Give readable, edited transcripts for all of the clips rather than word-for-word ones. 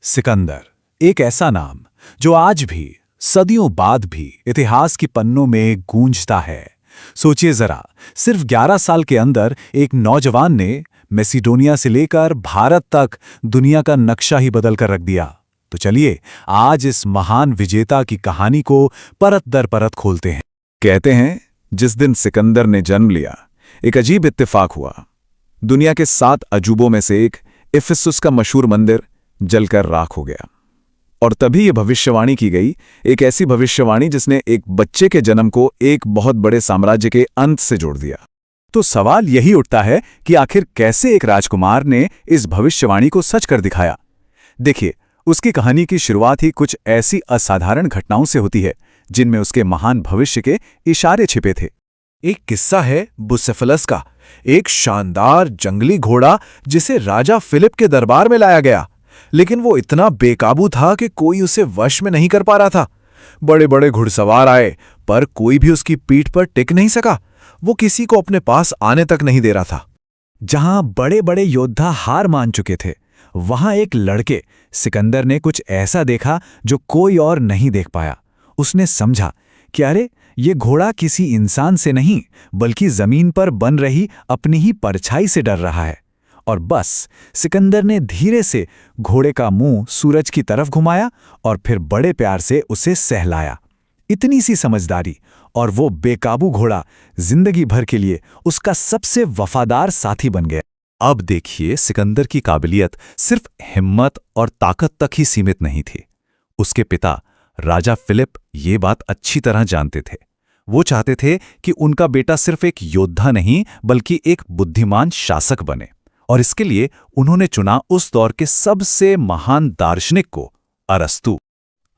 सिकंदर, एक ऐसा नाम जो आज भी, सदियों बाद भी इतिहास की पन्नों में गूंजता है। सोचिए जरा, सिर्फ 11 साल के अंदर एक नौजवान ने मैसिडोनिया से लेकर भारत तक दुनिया का नक्शा ही बदल कर रख दिया। तो चलिए आज इस महान विजेता की कहानी को परत दर परत खोलते हैं। कहते हैं जिस दिन सिकंदर ने जन्म लिया, एक अजीब इत्तेफाक हुआ। दुनिया के 7 अजूबों में से एक इफिसुस का मशहूर मंदिर जलकर राख हो गया। और तभी यह भविष्यवाणी की गई, एक ऐसी भविष्यवाणी जिसने एक बच्चे के जन्म को एक बहुत बड़े साम्राज्य के अंत से जोड़ दिया। तो सवाल यही उठता है कि आखिर कैसे एक राजकुमार ने इस भविष्यवाणी को सच कर दिखाया। देखिए, उसकी कहानी की शुरुआत ही कुछ ऐसी असाधारण घटनाओं से होती है जिनमें उसके महान भविष्य के इशारे छिपे थे। एक किस्सा है बुसेफलस का, एक शानदार जंगली घोड़ा जिसे राजा फिलिप के दरबार में लाया गया, लेकिन वो इतना बेकाबू था कि कोई उसे वश में नहीं कर पा रहा था। बड़े बड़े घुड़सवार आए, पर कोई भी उसकी पीठ पर टिक नहीं सका। वो किसी को अपने पास आने तक नहीं दे रहा था। जहां बड़े बड़े योद्धा हार मान चुके थे, वहां एक लड़के सिकंदर ने कुछ ऐसा देखा जो कोई और नहीं देख पाया। उसने समझा कि अरे, ये घोड़ा किसी इंसान से नहीं बल्कि जमीन पर बन रही अपनी ही परछाई से डर रहा है। और बस सिकंदर ने धीरे से घोड़े का मुंह सूरज की तरफ घुमाया और फिर बड़े प्यार से उसे सहलाया। इतनी सी समझदारी और वो बेकाबू घोड़ा जिंदगी भर के लिए उसका सबसे वफादार साथी बन गया। अब देखिए, सिकंदर की काबिलियत सिर्फ हिम्मत और ताकत तक ही सीमित नहीं थी। उसके पिता राजा फिलिप ये बात अच्छी तरह जानते थे। वो चाहते थे कि उनका बेटा सिर्फ एक योद्धा नहीं बल्कि एक बुद्धिमान शासक बने, और इसके लिए उन्होंने चुना उस दौर के सबसे महान दार्शनिक को, अरस्तू।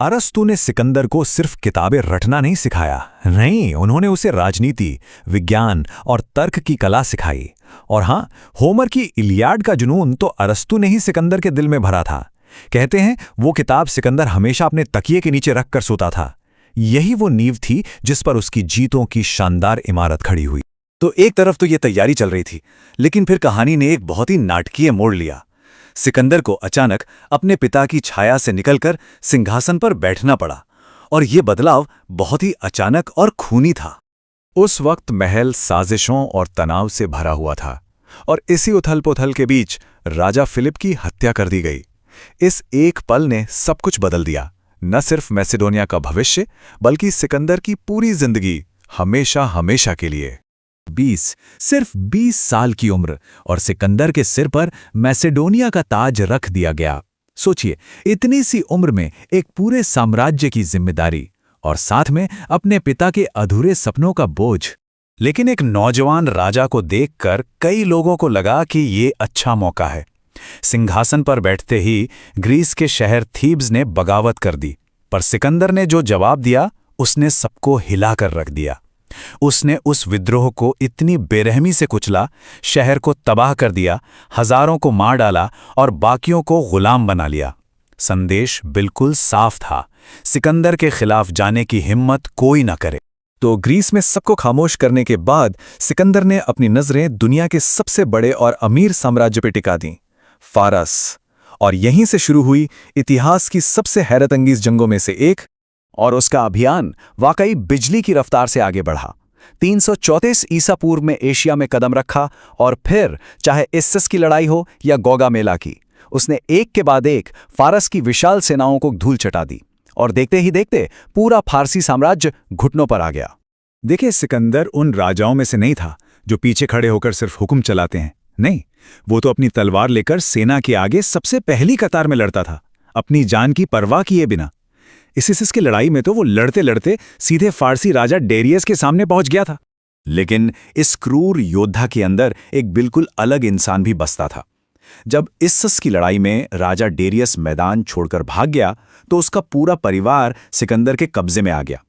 अरस्तू ने सिकंदर को सिर्फ किताबें रटना नहीं सिखाया, नहीं, उन्होंने उसे राजनीति, विज्ञान और तर्क की कला सिखाई। और हां, होमर की इलियाड का जुनून तो अरस्तू ने ही सिकंदर के दिल में भरा था। कहते हैं वो किताब सिकंदर हमेशा अपने तकिए के नीचे रखकर सोता था। यही वो नींव थी जिस पर उसकी जीतों की शानदार इमारत खड़ी हुई। तो एक तरफ तो ये तैयारी चल रही थी, लेकिन फिर कहानी ने एक बहुत ही नाटकीय मोड़ लिया। सिकंदर को अचानक अपने पिता की छाया से निकलकर सिंहासन पर बैठना पड़ा, और ये बदलाव बहुत ही अचानक और खूनी था। उस वक्त महल साजिशों और तनाव से भरा हुआ था, और इसी उथल-पुथल के बीच राजा फिलिप की हत्या कर दी गई। इस एक पल ने सब कुछ बदल दिया, न सिर्फ मैसिडोनिया का भविष्य बल्कि सिकंदर की पूरी जिंदगी, हमेशा हमेशा के लिए। सिर्फ 20 साल की उम्र, और सिकंदर के सिर पर मैसिडोनिया का ताज रख दिया गया। सोचिए, इतनी सी उम्र में एक पूरे साम्राज्य की जिम्मेदारी, और साथ में अपने पिता के अधूरे सपनों का बोझ। लेकिन एक नौजवान राजा को देखकर कई लोगों को लगा कि ये अच्छा मौका है। सिंहासन पर बैठते ही ग्रीस के शहर थीब्स ने बगावत कर दी, पर सिकंदर ने जो जवाब दिया उसने सबको हिला कर रख दिया। उसने उस विद्रोह को इतनी बेरहमी से कुचला, शहर को तबाह कर दिया, हजारों को मार डाला और बाकियों को गुलाम बना लिया। संदेश बिल्कुल साफ था, सिकंदर के खिलाफ जाने की हिम्मत कोई न करे। तो ग्रीस में सबको खामोश करने के बाद सिकंदर ने अपनी नजरें दुनिया के सबसे बड़े और अमीर साम्राज्य पर टिका दीं, फारस। और यहीं से शुरू हुई इतिहास की सबसे हैरतअंगेज जंगों में से एक। और उसका अभियान वाकई बिजली की रफ्तार से आगे बढ़ा। 334 ईसा पूर्व में एशिया में कदम रखा, और फिर चाहे इस्सस की लड़ाई हो या गौगामेला की, उसने एक के बाद एक फारस की विशाल सेनाओं को धूल चटा दी, और देखते ही देखते पूरा फारसी साम्राज्य घुटनों पर आ गया। देखिए, सिकंदर उन राजाओं में से नहीं था जो पीछे खड़े होकर सिर्फ हुक्म चलाते हैं। नहीं, वो तो अपनी तलवार लेकर सेना के आगे सबसे पहली कतार में लड़ता था, अपनी जान की परवाह किए बिना। इसिस की लड़ाई में तो वो लड़ते लड़ते सीधे फारसी राजा डेरियस के सामने पहुंच गया था। लेकिन इस क्रूर योद्धा के अंदर एक बिल्कुल अलग इंसान भी बसता था। जब इस्सस की लड़ाई में राजा डेरियस मैदान छोड़कर भाग गया, तो उसका पूरा परिवार सिकंदर के कब्जे में आ गया।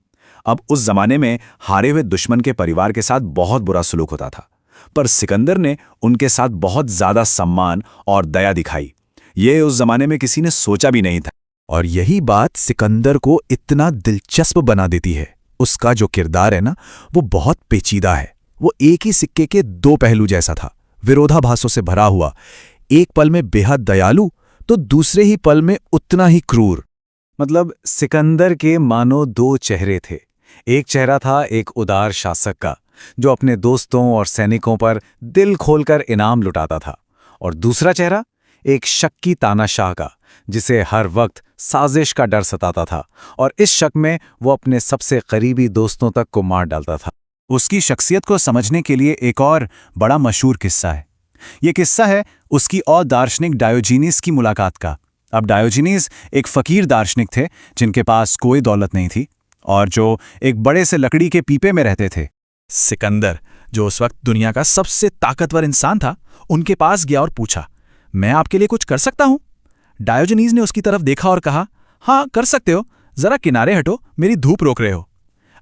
अब उस जमाने में हारे हुए दुश्मन के परिवार के साथ बहुत बुरा सलूक होता था, पर सिकंदर ने उनके साथ बहुत ज्यादा सम्मान और दया दिखाई। ये उस जमाने में किसी ने सोचा भी नहीं था। और यही बात सिकंदर को इतना दिलचस्प बना देती है। उसका जो किरदार है ना, वो बहुत पेचीदा है। वो एक ही सिक्के के 2 पहलू जैसा था, विरोधाभासों से भरा हुआ। एक पल में बेहद दयालु तो दूसरे ही पल में उतना ही क्रूर। मतलब सिकंदर के मानो दो चेहरे थे। एक चेहरा था एक उदार शासक का, जो अपने दोस्तों और सैनिकों पर दिल खोलकर इनाम लुटाता था, और दूसरा चेहरा एक शक्की तानाशाह का, जिसे हर वक्त साजिश का डर सताता था, और इस शक में वो अपने सबसे करीबी दोस्तों तक को मार डालता था। उसकी शख्सियत को समझने के लिए एक और बड़ा मशहूर किस्सा है। ये किस्सा है उसकी और दार्शनिक डायोजीनीस की मुलाकात का। अब डायोजीनीस एक फकीर दार्शनिक थे जिनके पास कोई दौलत नहीं थी और जो एक बड़े से लकड़ी के पीपे में रहते थे। सिकंदर, जो उस वक्त दुनिया का सबसे ताकतवर इंसान था, उनके पास गया और पूछा, मैं आपके लिए कुछ कर सकता हूं? डायोजनीज ने उसकी तरफ देखा और कहा, हाँ कर सकते हो, जरा किनारे हटो, मेरी धूप रोक रहे हो।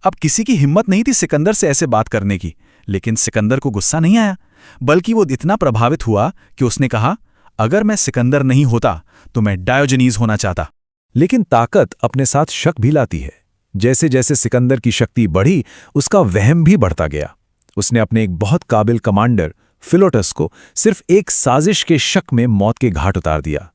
अब किसी की हिम्मत नहीं थी सिकंदर से ऐसे बात करने की, लेकिन सिकंदर को गुस्सा नहीं आया, बल्कि वो इतना प्रभावित हुआ कि उसने कहा, अगर मैं सिकंदर नहीं होता तो मैं डायोजनीज होना चाहता। लेकिन ताकत अपने साथ शक भी लाती है। जैसे जैसे सिकंदर की शक्ति बढ़ी, उसका वहम भी बढ़ता गया। उसने अपने एक बहुत काबिल कमांडर फिलोटस को सिर्फ एक साजिश के शक में मौत के घाट उतार दिया।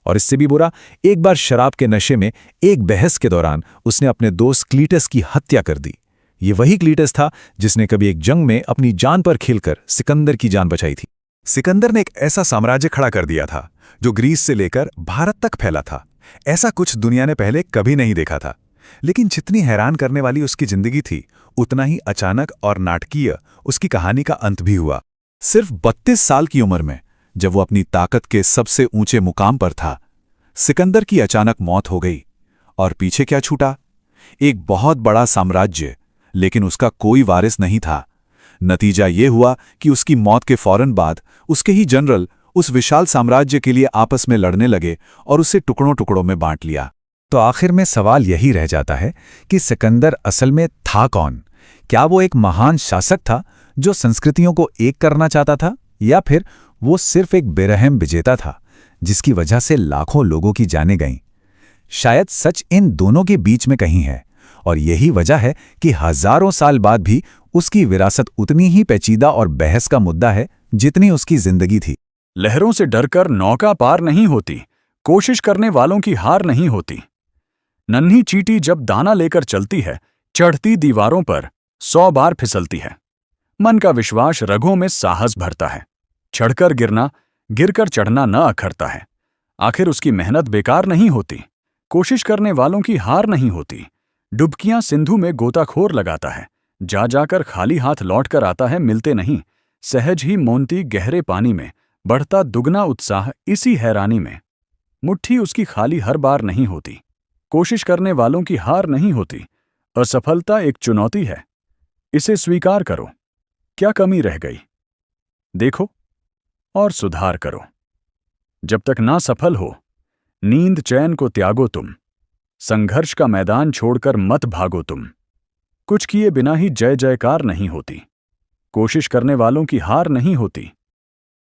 और इससे भी बुरा, एक बार शराब के नशे में एक बहस के दौरान उसने अपने दोस्त क्लीटस की हत्या कर दी। ये वही क्लीटस था जिसने कभी एक जंग में अपनी जान पर खेलकर सिकंदर की जान बचाई थी। सिकंदर ने एक ऐसा साम्राज्य खड़ा कर दिया था जो ग्रीस से लेकर भारत तक फैला था। ऐसा कुछ दुनिया ने पहले कभी नहीं देखा था। लेकिन जितनी हैरान करने वाली उसकी जिंदगी थी, उतना ही अचानक और नाटकीय उसकी कहानी का अंत भी हुआ। सिर्फ 32 साल की उम्र में, जब वो अपनी ताकत के सबसे ऊंचे मुकाम पर था, सिकंदर की अचानक मौत हो गई। और पीछे क्या छूटा? एक बहुत बड़ा साम्राज्य, लेकिन उसका कोई वारिस नहीं था। नतीजा ये हुआ कि उसकी मौत के फौरन बाद उसके ही जनरल उस विशाल साम्राज्य के लिए आपस में लड़ने लगे और उसे टुकड़ों टुकड़ों में बांट लिया। तो आखिर में सवाल यही रह जाता है कि सिकंदर असल में था कौन? क्या वो एक महान शासक था जो संस्कृतियों को एक करना चाहता था, या फिर वो सिर्फ एक बेरहम विजेता था जिसकी वजह से लाखों लोगों की जानें गईं? शायद सच इन दोनों के बीच में कहीं है, और यही वजह है कि हजारों साल बाद भी उसकी विरासत उतनी ही पेचीदा और बहस का मुद्दा है जितनी उसकी जिंदगी थी। लहरों से डरकर नौका पार नहीं होती, कोशिश करने वालों की हार नहीं होती। नन्ही चींटी जब दाना लेकर चलती है, चढ़ती दीवारों पर 100 बार फिसलती है। मन का विश्वास रगों में साहस भरता है। चढ़कर गिरना, गिरकर चढ़ना न अखरता है। आखिर उसकी मेहनत बेकार नहीं होती। कोशिश करने वालों की हार नहीं होती। डुबकियां सिंधु में गोताखोर लगाता है, जा जाकर खाली हाथ लौट कर आता है, मिलते नहीं। सहज ही मोनती गहरे पानी में, बढ़ता दुगना उत्साह इसी हैरानी में। मुट्ठी उसकी खाली हर बार नहीं होती। कोशिश करने वालों की हार नहीं होती। असफलता एक चुनौती है, इसे स्वीकार करो। क्या कमी रह गई, देखो और सुधार करो। जब तक ना सफल हो, नींद चैन को त्यागो तुम। संघर्ष का मैदान छोड़कर मत भागो तुम। कुछ किए बिना ही जय जयकार नहीं होती। कोशिश करने वालों की हार नहीं होती।